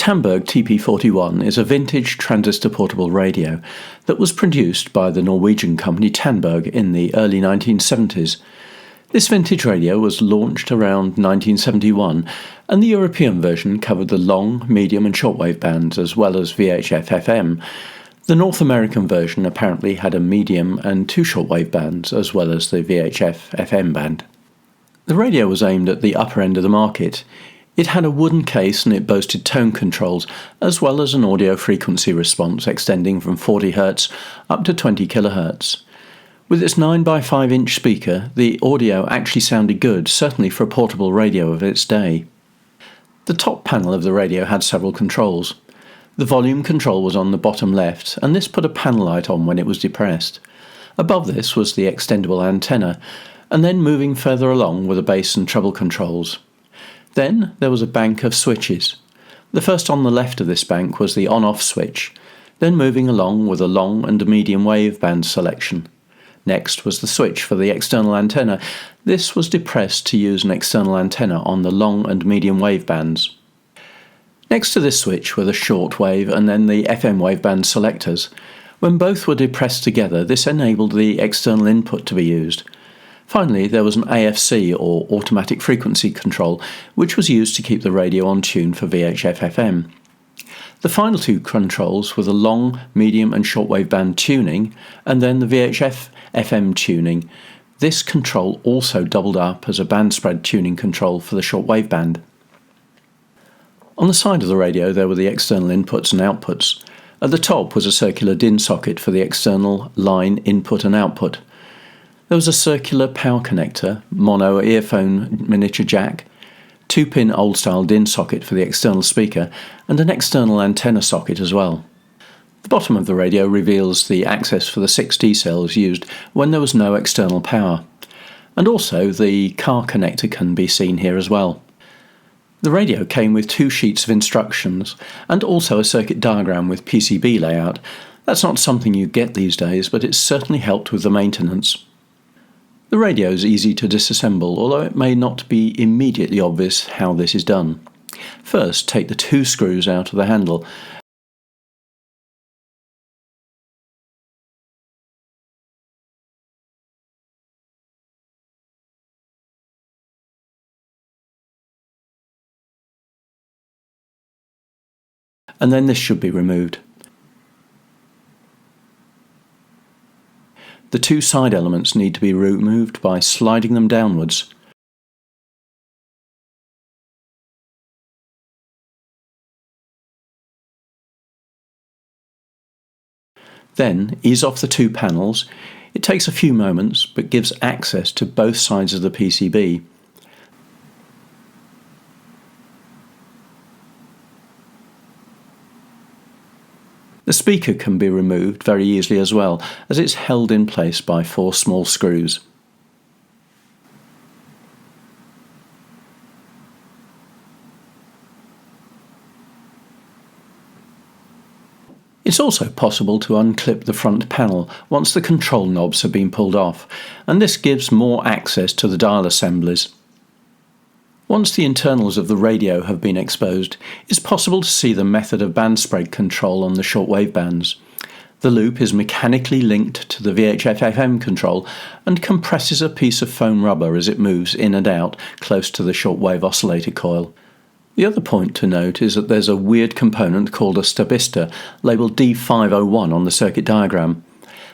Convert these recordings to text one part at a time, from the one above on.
The Tandberg TP41 is a vintage transistor portable radio that was produced by the Norwegian company Tandberg in the early 1970s. This vintage radio was launched around 1971, and the European version covered the long, medium and shortwave bands as well as VHF FM. The North American version apparently had a medium and two shortwave bands as well as the VHF FM band. The radio was aimed at the upper end of the market. It had a wooden case and it boasted tone controls as well as an audio frequency response extending from 40 Hz up to 20 kHz. With its 9x5 inch speaker, the audio actually sounded good, certainly for a portable radio of its day. The top panel of the radio had several controls. The volume control was on the bottom left, and this put a panel light on when it was depressed. Above this was the extendable antenna, and then moving further along were the bass and treble controls. Then there was a bank of switches. The first on the left of this bank was the on-off switch, then moving along with a long and medium wave band selection. Next was the switch for the external antenna. This was depressed to use an external antenna on the long and medium wave bands. Next to this switch were the short wave and then the FM waveband selectors. When both were depressed together, this enabled the external input to be used. Finally, there was an AFC, or automatic frequency control, which was used to keep the radio on tune for VHF FM. The final two controls were the long, medium and shortwave band tuning, and then the VHF FM tuning. This control also doubled up as a band spread tuning control for the shortwave band. On the side of the radio there were the external inputs and outputs. At the top was a circular DIN socket for the external line input and output. There was a circular power connector, mono earphone miniature jack, 2-pin old-style DIN socket for the external speaker, and an external antenna socket as well. The bottom of the radio reveals the access for the 6 D cells used when there was no external power. And also the car connector can be seen here as well. The radio came with 2 sheets of instructions and also a circuit diagram with PCB layout. That's not something you get these days, but it certainly helped with the maintenance. The radio is easy to disassemble, although it may not be immediately obvious how this is done. First, take the 2 screws out of the handle. And then this should be removed. The 2 side elements need to be removed by sliding them downwards. Then ease off the 2 panels. It takes a few moments but gives access to both sides of the PCB. The speaker can be removed very easily as well, as it's held in place by 4 small screws. It's also possible to unclip the front panel once the control knobs have been pulled off, and this gives more access to the dial assemblies. Once the internals of the radio have been exposed, it's possible to see the method of band spread control on the shortwave bands. The loop is mechanically linked to the VHF FM control and compresses a piece of foam rubber as it moves in and out close to the shortwave oscillator coil. The other point to note is that there's a weird component called a stabilizer, labelled D501 on the circuit diagram.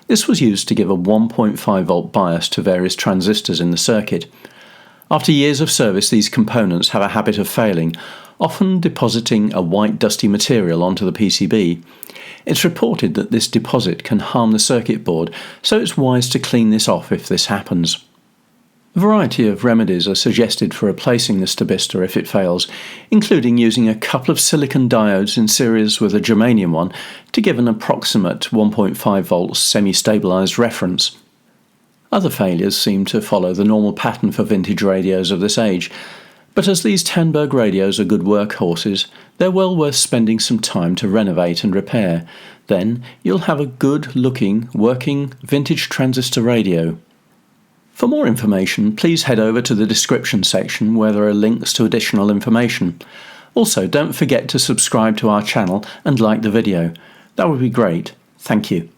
This was used to give a 1.5 volt bias to various transistors in the circuit. After years of service, these components have a habit of failing, often depositing a white dusty material onto the PCB. It's reported that this deposit can harm the circuit board, so it's wise to clean this off if this happens. A variety of remedies are suggested for replacing the stabilizer if it fails, including using a couple of silicon diodes in series with a germanium one to give an approximate 1.5 volts semi-stabilized reference. Other failures seem to follow the normal pattern for vintage radios of this age, but as these Tandberg radios are good workhorses, they're well worth spending some time to renovate and repair. Then you'll have a good-looking, working vintage transistor radio. For more information, please head over to the description section where there are links to additional information. Also, don't forget to subscribe to our channel and like the video. That would be great. Thank you.